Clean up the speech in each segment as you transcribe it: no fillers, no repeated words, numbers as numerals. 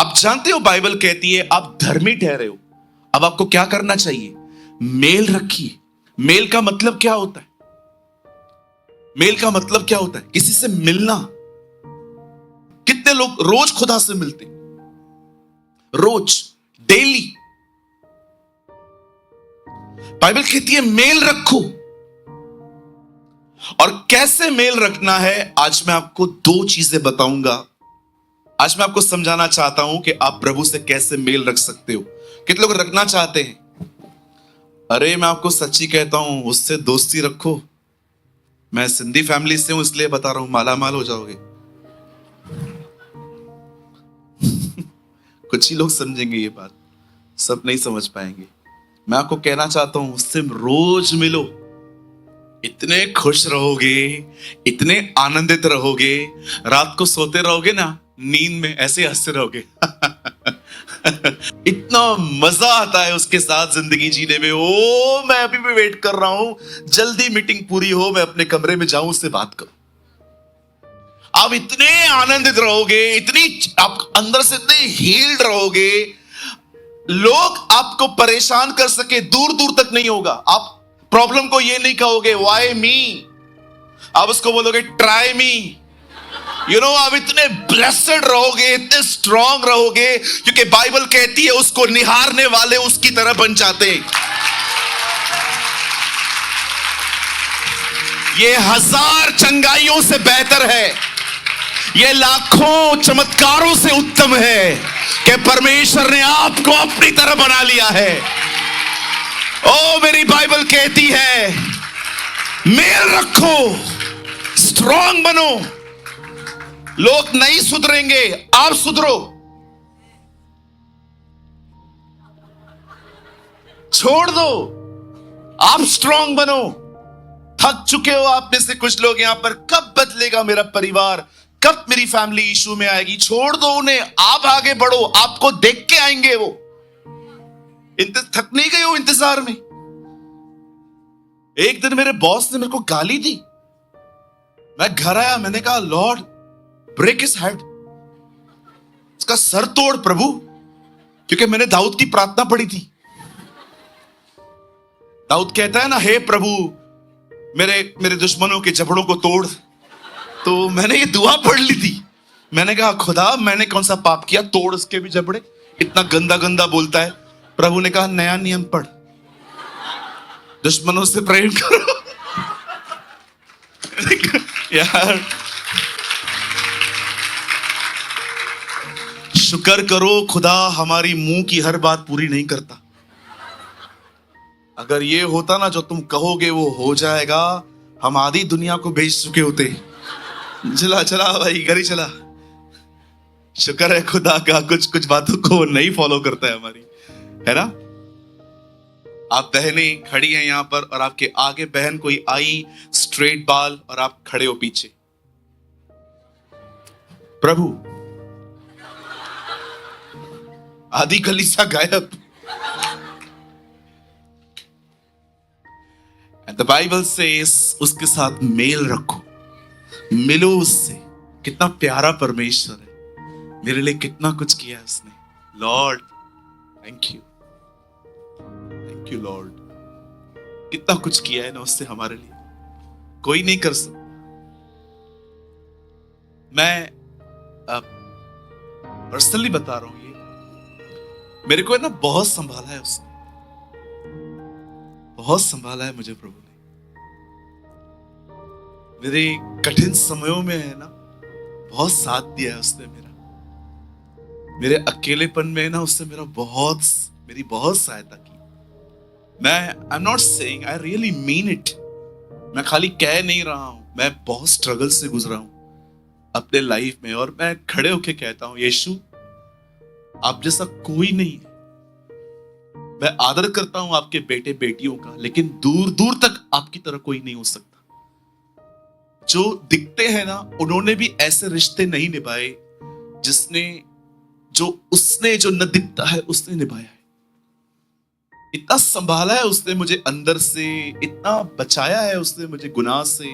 आप जानते हो बाइबल कहती है आप धर्मी ठहरे हो। अब आपको क्या करना चाहिए? मेल रखिए। मेल का मतलब क्या होता है? मेल का मतलब क्या होता है? किसी से मिलना। कितने लोग रोज खुदा से मिलते? रोज, डेली। बाइबल कहती है मेल रखो। और कैसे मेल रखना है, आज मैं आपको दो चीजें बताऊंगा। आज मैं आपको समझाना चाहता हूं कि आप प्रभु से कैसे मेल रख सकते हो। कितने लोग रखना चाहते हैं? अरे मैं आपको सच्ची कहता हूं, उससे दोस्ती रखो। मैं सिंधी फैमिली से हूं इसलिए बता रहा हूं, माला माल हो जाओगे। कुछ ही लोग समझेंगे ये बात, सब नहीं समझ पाएंगे। मैं आपको कहना चाहता हूं, उससे रोज मिलो। इतने खुश रहोगे, इतने आनंदित रहोगे, रात को सोते रहोगे ना, नींद में ऐसे हंसते रहोगे। इतना मजा आता है उसके साथ जिंदगी जीने में। ओ मैं अभी भी वेट कर रहा हूं, जल्दी मीटिंग पूरी हो, मैं अपने कमरे में जाऊं, उससे बात करूं। आप इतने आनंदित रहोगे, इतनी आप अंदर से इतने हील्ड रहोगे, लोग आपको परेशान कर सके दूर दूर तक नहीं होगा। आप प्रॉब्लम को ये नहीं कहोगे व्हाई मी, आप उसको बोलोगे ट्राई मी। आप इतने ब्लेस्ड रहोगे, इतने स्ट्रांग रहोगे, क्योंकि बाइबल कहती है उसको निहारने वाले उसकी तरह बन जाते हैं। ये 1000 चंगाइयों से बेहतर है, ये लाखों चमत्कारों से उत्तम है कि परमेश्वर ने आपको अपनी तरह बना लिया है। ओ मेरी बाइबल कहती है मेल रखो, स्ट्रांग बनो। लोग नहीं सुधरेंगे, आप सुधरो। छोड़ दो, आप स्ट्रांग बनो। थक चुके हो आप में से कुछ लोग यहां पर, कब बदलेगा मेरा परिवार, कब मेरी फैमिली इशू में आएगी। छोड़ दो उन्हें, आप आगे बढ़ो, आपको देख के आएंगे वो। थक नहीं गए हो इंतजार में? एक दिन मेरे बॉस ने मेरे को गाली दी। मैं घर आया, मैंने कहा लॉर्ड ब्रेक हिज हेड, इसका सर तोड़ प्रभु। क्योंकि मैंने दाऊद की प्रार्थना पढ़ी थी। दाऊद कहता है ना, हे प्रभु मेरे दुश्मनों के जबड़ों को तोड़। तो मैंने ये दुआ पढ़ ली थी। मैंने कहा खुदा मैंने कौन सा पाप किया, तोड़ उसके भी जबड़े। इतना गंदा गंदा बोलता है। प्रभु ने कहा नया नियम पढ़, दुश्मनों से प्रेम करो। यार शुक्र करो खुदा हमारी मुंह की हर बात पूरी नहीं करता। अगर ये होता ना जो तुम कहोगे वो हो जाएगा, हम आधी दुनिया को बेच चुके होते। चला चला भाई, घर ही चला। शुक्र है खुदा का, कुछ कुछ बातों को नहीं फॉलो करता है हमारी, है ना। आप बहनें खड़ी हैं यहां पर और आपके आगे बहन कोई आई, स्ट्रेट बाल, और आप खड़े हो पीछे। प्रभु, आधी कलीसिया गायब। द बाइबल सेज उसके साथ मेल रखो, मिलो उससे। कितना प्यारा परमेश्वर है, मेरे लिए कितना कुछ किया है उसने। Lord thank you, thank you Lord. कितना कुछ किया है ना उससे हमारे लिए, कोई नहीं कर सकता। मैं पर्सनली बता रहा हूं, ये मेरे को है ना बहुत संभाला है उसने, बहुत संभाला है मुझे प्रभु ने। मेरे कठिन समयों में है ना बहुत साथ दिया है उसने मेरा। मेरे अकेलेपन में ना उसने मेरी बहुत सहायता की। I am not saying, I really mean it. मैं खाली कह नहीं रहा हूं, मैं बहुत स्ट्रगल से गुजरा हूं अपने लाइफ में, और मैं खड़े होके कहता हूं यीशु आप जैसा कोई नहीं है। मैं आदर करता हूं आपके बेटे बेटियों का, लेकिन दूर दूर तक आपकी तरह कोई नहीं हो सकता। जो दिखते हैं ना, उन्होंने भी ऐसे रिश्ते नहीं निभाए उसने जो न दिखता है उसने निभाया है। इतना संभाला है उसने मुझे अंदर से, इतना बचाया है उसने मुझे गुनाह से।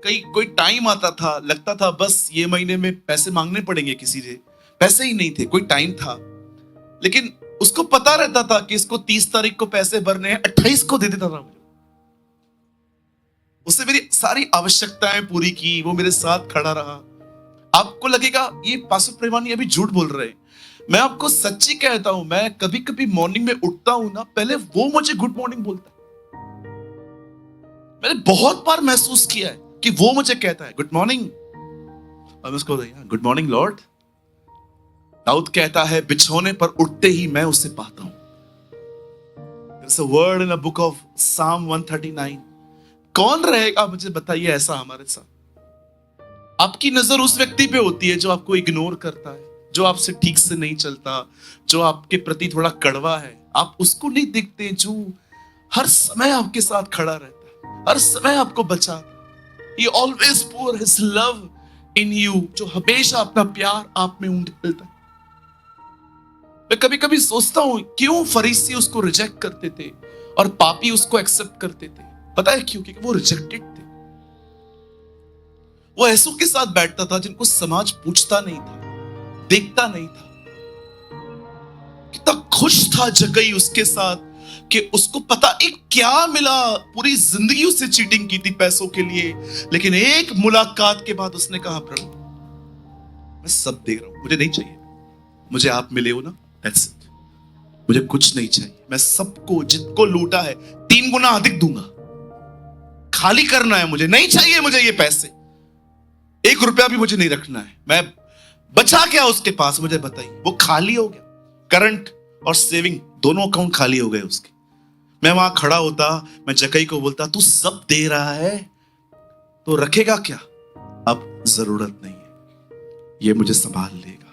कोई टाइम आता था, लगता था बस ये महीने में पैसे मांगने पड़ेंगे किसी से, पैसे ही नहीं थे, कोई टाइम था, लेकिन उसको पता रहता था कि इसको 30 तारीख को पैसे भरने हैं, 28 को दे देता था मुझे। उससे मेरी सारी आवश्यकताएं पूरी की, वो मेरे साथ खड़ा रहा। आपको लगेगा ये पास्टर प्रेमानी अभी झूठ बोल रहे हैं, मैं आपको सच्ची कहता हूं, मैं कभी कभी मॉर्निंग में उठता हूं ना, पहले वो मुझे गुड मॉर्निंग बोलता है। मैंने बहुत बार महसूस किया है कि वो मुझे कहता है गुड मॉर्निंग, और मैं उसको गुड मॉर्निंग लॉर्ड। दाऊद कहता है बिछौने पर उठते ही मैं उसे पाता हूं। There's a word in a book of Psalm 139. कौन रहेगा मुझे बताइए ऐसा हमारे साथ? आपकी नजर उस व्यक्ति पे होती है जो आपको इग्नोर करता है, जो आपसे ठीक से नहीं चलता, जो आपके प्रति थोड़ा कड़वा है। आप उसको नहीं देखते जो हर समय आपके साथ खड़ा रहता है, हर समय आपको बचाता है। He always pour his love in you, जो हमेशा अपना प्यार आप में उंडेलता है। मैं कभी कभी सोचता हूं क्यों फरीसी उसको रिजेक्ट करते थे और पापी उसको एक्सेप्ट करते थे। पता है क्यों? क्योंकि वो रिजेक्टेड थे। वो ऐसों के साथ बैठता था जिनको समाज पूछता नहीं था, देखता नहीं था। कितना खुश था जक्कई उसके साथ कि उसको पता एक क्या मिला। पूरी जिंदगी उससे चीटिंग की थी पैसों के लिए, लेकिन एक मुलाकात के बाद उसने कहा प्रभु मैं सब दे रहा हूं, मुझे नहीं चाहिए, मुझे आप मिले हो ना, दैट्स इट, मुझे कुछ नहीं चाहिए। मैं सबको जिनको लूटा है 3 गुना अधिक दूंगा, खाली करना है, मुझे नहीं चाहिए, मुझे ये पैसे 1 रुपया भी मुझे नहीं रखना है। मैं बचा क्या उसके पास मुझे बताइए? वो खाली हो गया, करंट और सेविंग दोनों अकाउंट खाली हो गए उसके। मैं वहां खड़ा होता, मैं जक्कई को बोलता तू सब दे रहा है तो रखेगा क्या? अब जरूरत नहीं है, ये मुझे संभाल लेगा,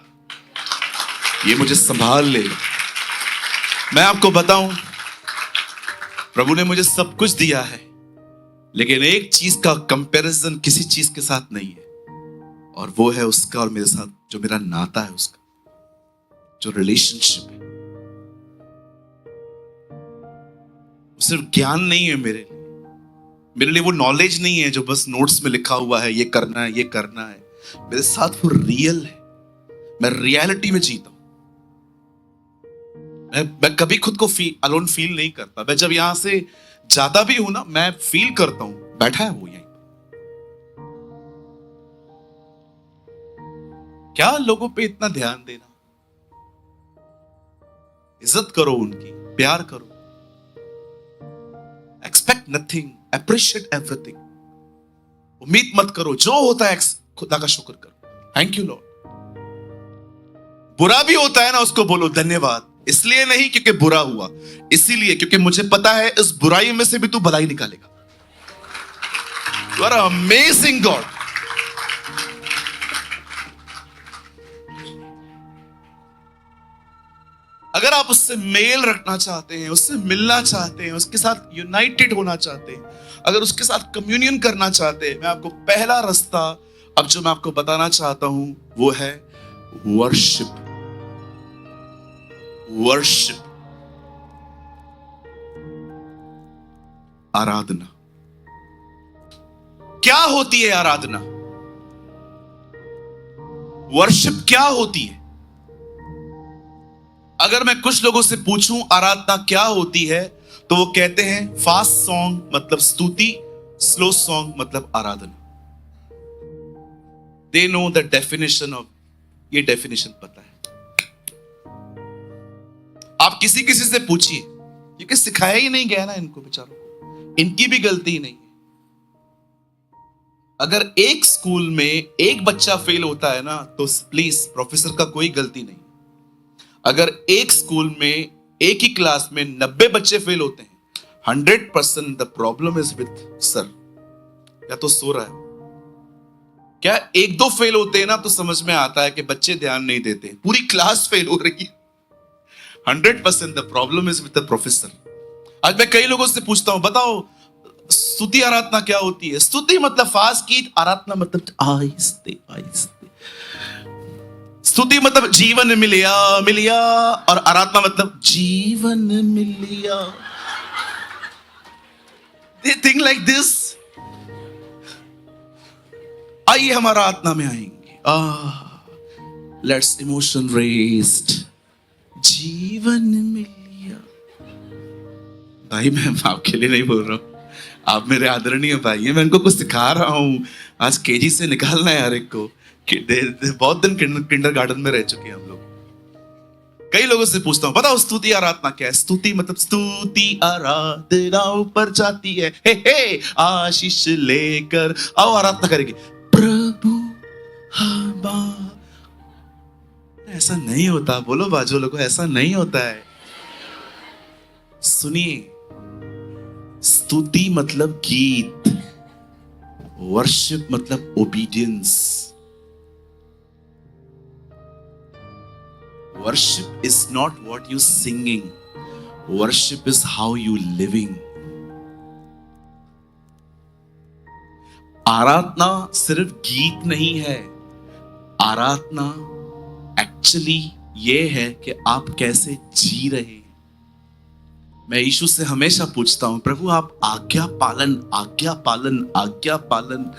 ये मुझे संभाल लेगा। मैं आपको बताऊं, प्रभु ने मुझे सब कुछ दिया है, लेकिन एक चीज का कंपैरिजन किसी चीज के साथ नहीं है, और वो है उसका और मेरे साथ जो मेरा नाता है, उसका जो रिलेशनशिप है। सिर्फ ज्ञान नहीं है मेरे लिए वो नॉलेज नहीं है जो बस नोट्स में लिखा हुआ है, ये करना है, ये करना है। मेरे साथ वो रियल है, मैं रियलिटी में जीता हूं। मैं कभी खुद को अलोन फील नहीं करता। मैं जब यहां से जाता भी हूं ना, मैं फील करता हूं बैठा है वो यहीं। क्या लोगों पे इतना ध्यान देना? इज्जत करो उनकी, प्यार करो, एक्सपेक्ट नथिंग, अप्रिशिएट एवरीथिंग। उम्मीद मत करो, जो होता है खुदा का शुक्र करो, थैंक यू लॉर्ड। बुरा भी होता है ना, उसको बोलो धन्यवाद, इसलिए नहीं क्योंकि बुरा हुआ, इसीलिए क्योंकि मुझे पता है इस बुराई में से भी तू भलाई निकालेगा। You are amazing God. अगर आप उससे मेल रखना चाहते हैं, उससे मिलना चाहते हैं, उसके साथ यूनाइटेड होना चाहते हैं, अगर उसके साथ कम्युनियन करना चाहते हैं, मैं आपको पहला रास्ता अब जो मैं आपको बताना चाहता हूं वो है वर्शिप। वर्शिप, आराधना। क्या होती है आराधना? वर्शिप क्या होती है? अगर मैं कुछ लोगों से पूछूं आराधना क्या होती है, तो वो कहते हैं फास्ट सॉन्ग मतलब स्तुति, स्लो सॉन्ग मतलब आराधना। They know the definition of, ये डेफिनेशन पता है। आप किसी से पूछिए, क्योंकि सिखाया ही नहीं गया ना इनको बेचारों को, इनकी भी गलती नहीं है। अगर एक स्कूल में एक बच्चा फेल होता है ना, तो प्लीज प्रोफेसर का कोई गलती नहीं। अगर एक स्कूल में एक ही क्लास में 90 बच्चे फेल होते हैं, 100% the problem is with sir. या तो सो रहा है क्या? 1-2 फेल होते हैं ना तो समझ में आता है कि बच्चे ध्यान नहीं देते, पूरी क्लास फेल हो रही है। 100% the problem is with the professor. आज मैं कई लोगों से पूछता हूं, बताओ स्तुति आराधना क्या होती है? स्तुति मतलब फास्ट गीत, आराधना मतलब आहिस्ते आहिस्ते। स्तुति मतलब जीवन मिलिया मिलिया, और आराधना मतलब जीवन मिलिया। They think like this. आइए हम आराधना में आएंगे। Let's emotion raised. जीवन मिल लिया। भाई मैं आपके लिए नहीं बोल रहा हूं, आप मेरे आदरणीय भाई हैं, मैं इनको कुछ सिखा रहा हूं। आज केजी से निकालना है हर एक को। बहुत दिन किंडर गार्डन में रह चुके हैं हम लोग। कई लोगों से पूछता हूं, बताओ स्तुति आराधना क्या है? स्तुति मतलब स्तुति आराधना ऊपर जाती है, हे आशीष लेकर आओ आराधना करेंगे प्रभु हमारा। ऐसा नहीं होता, बोलो बाजू वालों को, ऐसा नहीं होता है। सुनिए, स्तुति मतलब गीत, वर्शिप मतलब obedience. Worship is not what you singing. Worship is how you living. आराधना सिर्फ गीत नहीं है। आराधना एक्चुअली ये है कि आप कैसे जी रहे हैं। मैं यीशु से हमेशा पूछता हूं, प्रभु आप आज्ञा पालन, आज्ञा पालन, आज्ञा पालन,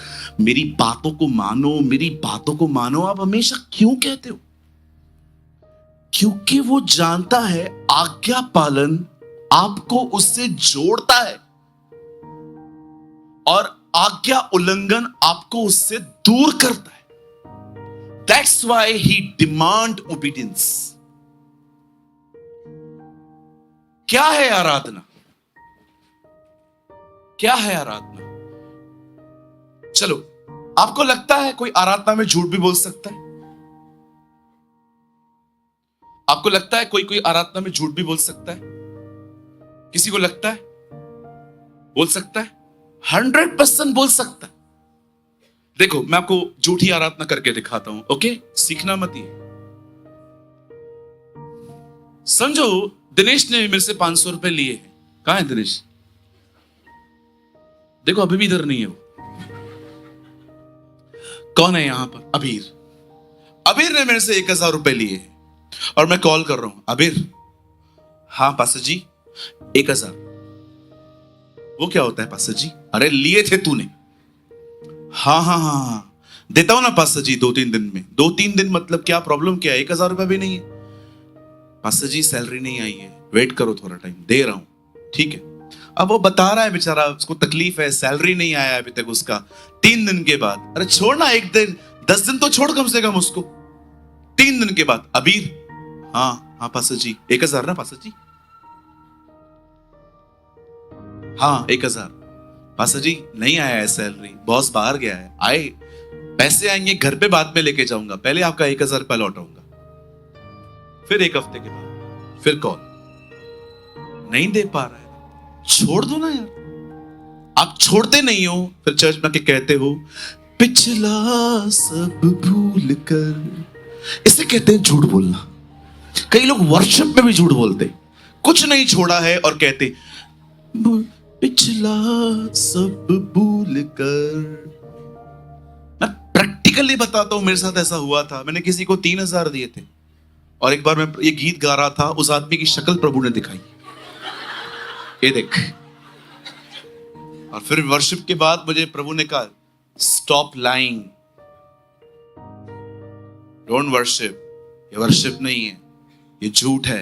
मेरी बातों को मानो, मेरी बातों को मानो। आप हमेशा क्यों कहते हो? क्योंकि वो जानता है आज्ञा पालन आपको उससे जोड़ता है और आज्ञा उल्लंघन आपको उससे दूर करता है। That's why he demand obedience. क्या है आराधना? क्या है आराधना? चलो, आपको लगता है कोई आराधना में झूठ भी बोल सकता है? आपको लगता है कोई कोई आराधना में झूठ भी बोल सकता है? किसी को लगता है? बोल सकता है? 100% बोल सकता है। देखो, मैं आपको झूठी आराधना करके दिखाता हूं, ओके? सीखना मत ही। समझो दिनेश ने मेरे से 500 रुपए लिए हैं। कहां है दिनेश? देखो अभी भी इधर नहीं है वो। कौन है यहां पर? अबीर। अबीर ने मेरे से 1000 रुपए लिए हैं और मैं कॉल कर रहा हूं, अबीर। हाँ पास्टर जी, 1000। वो क्या होता है पास्टर जी? अरे लिए थे तूने। हाँ हाँ हाँ हाँ, देता हूं ना पास्टर जी 2-3 दिन में। 2-3 दिन मतलब क्या प्रॉब्लम क्या है? 1000 रुपए भी नहीं है पास्टर जी, सैलरी नहीं आई है, वेट करो थोड़ा टाइम, दे रहा हूं। ठीक है। अब वो बता रहा है बेचारा, उसको तकलीफ है, सैलरी नहीं आया अभी तक उसका। 3 दिन के बाद, अरे छोड़ना, 1 दिन 10 दिन तो छोड़ कम से कम उसको। 3 दिन के बाद, अबीर। हाँ हाँ पास्टर जी, 1000 ना पास्टर जी? हाँ 1000 पास्टर जी, नहीं आया है सैलरी, बॉस बाहर गया है, आए पैसे आएंगे घर पे बाद में लेके जाऊंगा, पहले आपका 1000 रुपया लौटाऊंगा। फिर 1 हफ्ते के बाद फिर कॉल, नहीं दे पा रहा है, छोड़ दो ना यार। आप छोड़ते नहीं हो, फिर चर्च में आके कहते हो पिछला सब भूल कर। इसे कहते हैं झूठ बोलना। कई लोग वर्शिप में भी झूठ बोलते, कुछ नहीं छोड़ा है और कहते पिछला सब भूल कर। मैं प्रैक्टिकली बताता हूं, मेरे साथ ऐसा हुआ था। मैंने किसी को 3000 दिए थे और एक बार मैं ये गीत गा रहा था, उस आदमी की शक्ल प्रभु ने दिखाई, ये देख। और फिर वर्शिप के बाद मुझे प्रभु ने कहा स्टॉप लाइंग, डोंट वर्शिप, ये वर्शिप नहीं है, ये झूठ है।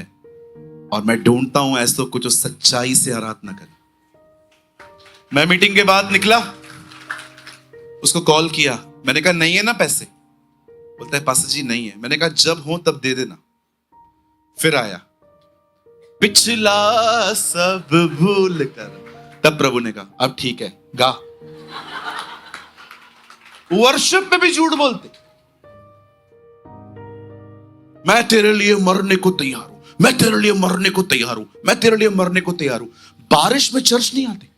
और मैं ढूंढता हूं ऐसा कुछ जो सच्चाई से आराधना करे। मैं मीटिंग के बाद निकला, उसको कॉल किया, मैंने कहा नहीं है ना पैसे? बोलता है पास्टर जी नहीं है। मैंने कहा जब हो तब दे देना। फिर आया, पिछला सब भूल कर। तब प्रभु ने कहा अब ठीक है, गा। वर्शिप में भी झूठ बोलते, मैं तेरे लिए मरने को तैयार हूं, मैं तेरे लिए मरने को तैयार हूं, मैं तेरे लिए मरने को तैयार हूं। बारिश में चर्च नहीं आते।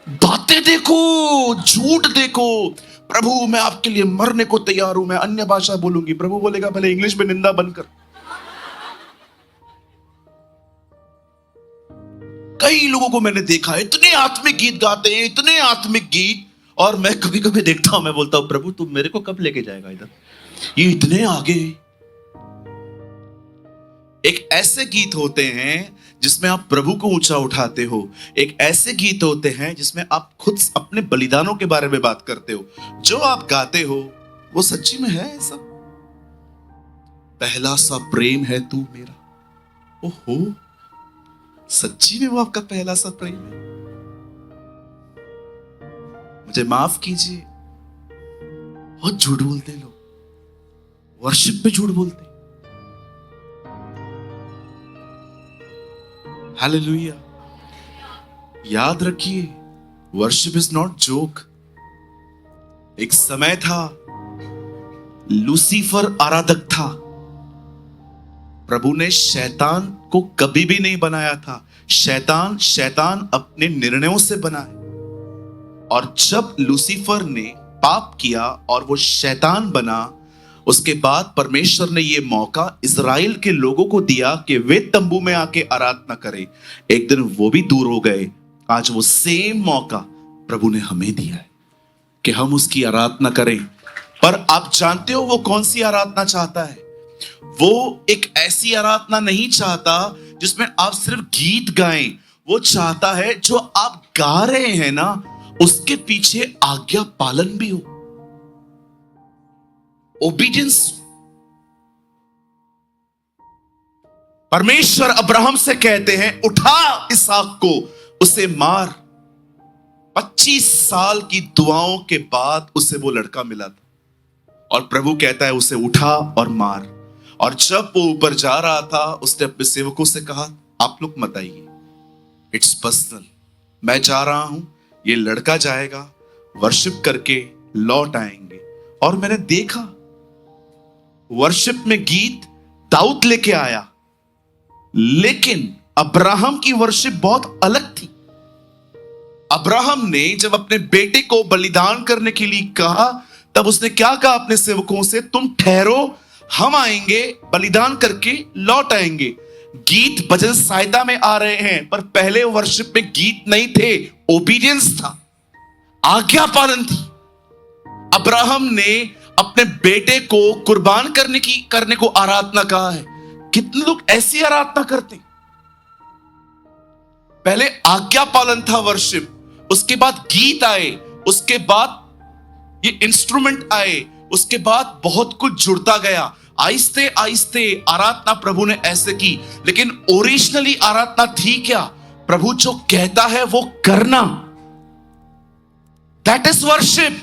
बातें देखो, झूठ देखो। प्रभु मैं आपके लिए मरने को तैयार हूं, मैं अन्य भाषा बोलूंगी। प्रभु बोलेगा पहले इंग्लिश में निंदा बंद कर। कई लोगों को मैंने देखा है, इतने आत्मिक गीत गाते हैं, इतने आत्मिक गीत, और मैं कभी कभी देखता हूं, मैं बोलता हूं प्रभु तुम मेरे को कब लेके जाएगा इधर, ये इतने आगे। एक ऐसे गीत होते हैं जिसमें आप प्रभु को ऊंचा उठाते हो। एक ऐसे गीत होते हैं जिसमें आप खुद अपने बलिदानों के बारे में बात करते हो। जो आप गाते हो वो सच्ची में है ऐसा। पहला सा प्रेम है तू मेरा, ओहो, सच्ची में वो आपका पहला सा प्रेम है। मुझे माफ कीजिए, बहुत झूठ बोलते लोग, वर्शिप पे झूठ बोलते। हालेलुया। याद रखिए, वर्शिप इज नॉट जोक। एक समय था लूसीफर आराधक था, प्रभु ने शैतान को कभी भी नहीं बनाया था। शैतान अपने निर्णयों से बना है। और जब लूसीफर ने पाप किया और वो शैतान बना, उसके बाद परमेश्वर ने ये मौका इजराइल के लोगों को दिया कि वे तंबू में आके आराधना करें। एक दिन वो भी दूर हो गए। आज वो सेम मौका प्रभु ने हमें दिया है कि हम उसकी आराधना करें। पर आप जानते हो वो कौन सी आराधना चाहता है? वो एक ऐसी आराधना नहीं चाहता जिसमें आप सिर्फ गीत गाएं। वो चाहता है जो आप गा रहे हैं ना, उसके पीछे आज्ञा पालन भी हो, ओबीडियंस। परमेश्वर अब्राहम से कहते हैं, उठा इसहाक को, उसे मार। 25 साल की दुआओं के बाद उसे वो लड़का मिला था और प्रभु कहता है उसे उठा और मार। और जब वो ऊपर जा रहा था, उसने अपने सेवकों से कहा, आप लोग मत आइए, इट्स पर्सनल, मैं जा रहा हूं, ये लड़का जाएगा, वर्शिप करके लौट आएंगे। और मैंने देखा वर्शिप में गीत दाऊद लेके आया, लेकिन अब्राहम की वर्शिप बहुत अलग थी। अब्राहम ने जब अपने बेटे को बलिदान करने के लिए कहा, तब उसने क्या कहा अपने सेवकों से, तुम ठहरो, हम आएंगे, बलिदान करके लौट आएंगे। गीत भजन सहायता में आ रहे हैं, पर पहले वर्शिप में गीत नहीं थे, ओबीडियंस था, आज्ञा पालन थी। अब्राहम ने अपने बेटे को कुर्बान करने को आराधना कहा है। कितने लोग ऐसी आराधना करते? पहले आज्ञा पालन था वर्शिप, उसके बाद गीत आए, उसके बाद ये इंस्ट्रूमेंट आए, उसके बाद बहुत कुछ जुड़ता गया। आहिस्ते आहिस्ते आराधना प्रभु ने ऐसे की। लेकिन ओरिजिनली आराधना थी क्या? प्रभु जो कहता है वो करना, दैट इज वर्शिप।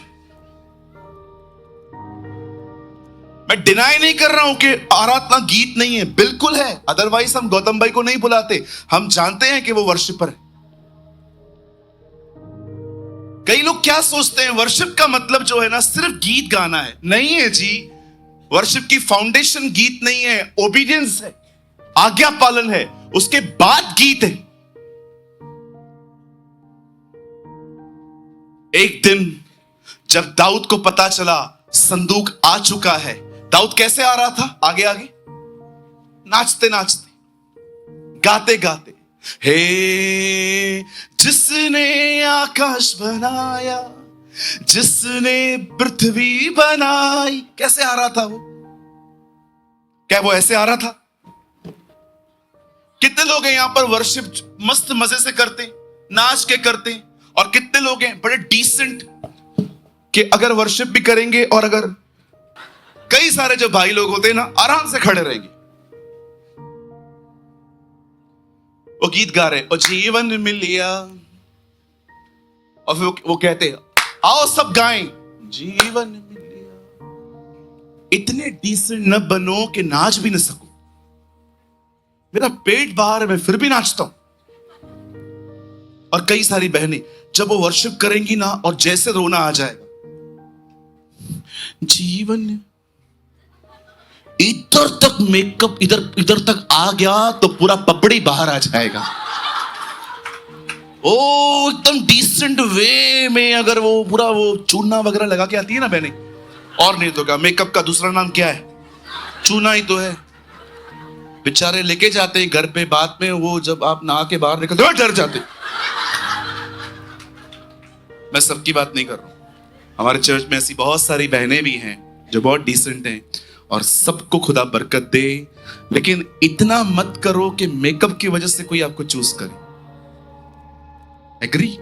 मैं डिनाई नहीं कर रहा हूं कि आराधना गीत नहीं है, बिल्कुल है, अदरवाइज हम गौतम भाई को नहीं बुलाते। हम जानते हैं कि वो वर्शिपर है। कई लोग क्या सोचते हैं, वर्शिप का मतलब जो है ना सिर्फ गीत गाना है। नहीं है जी, वर्शिप की फाउंडेशन गीत नहीं है, ओबीडियंस है, आज्ञा पालन है, उसके बाद गीत है। एक दिन जब दाऊद को पता चला संदूक आ चुका है, दाऊद कैसे आ रहा था? आगे आगे नाचते नाचते, गाते गाते, हे जिसने आकाश बनाया, जिसने पृथ्वी बनाई। कैसे आ रहा था वो? क्या वो ऐसे आ रहा था? कितने लोग हैं यहां पर वर्शिप मस्त मजे से करते, नाच के करते, और कितने लोग हैं बड़े डिसेंट कि अगर वर्शिप भी करेंगे, और अगर कई सारे जो भाई लोग होते हैं ना, आराम से खड़े रहेंगे, वो गीत गा रहे, और जीवन मिल लिया, और फिर वो कहते हैं आओ सब गाएं, जीवन मिल लिया। इतने डिसेंट न बनो कि नाच भी न सकूं। मेरा पेट बाहर है, मैं फिर भी नाचता हूं। और कई सारी बहनें जब वो वर्शिप करेंगी ना, और जैसे रोना आ जाएगा, जीवन इधर तक मेकअप इधर तक आ गया तो पूरा पपड़ी बाहर आ जाएगा। ओ एकदम डिसेंट वे में अगर वो पूरा वो चूना वगैरह लगा के आती है ना बहने, और नहीं तो क्या, मेकअप का दूसरा नाम क्या है? चूना ही तो है। बेचारे लेके जाते हैं घर पे, बाद में वो जब आप नहा के बाहर निकलते हो डर जाते। मैं सबकी बात नहीं कर रहा हूं, हमारे चर्च में ऐसी बहुत सारी बहनें भी हैं जो बहुत डिसेंट हैं, और सबको खुदा बरकत दे, लेकिन इतना मत करो कि मेकअप की वजह से कोई आपको चूज करे। एग्री?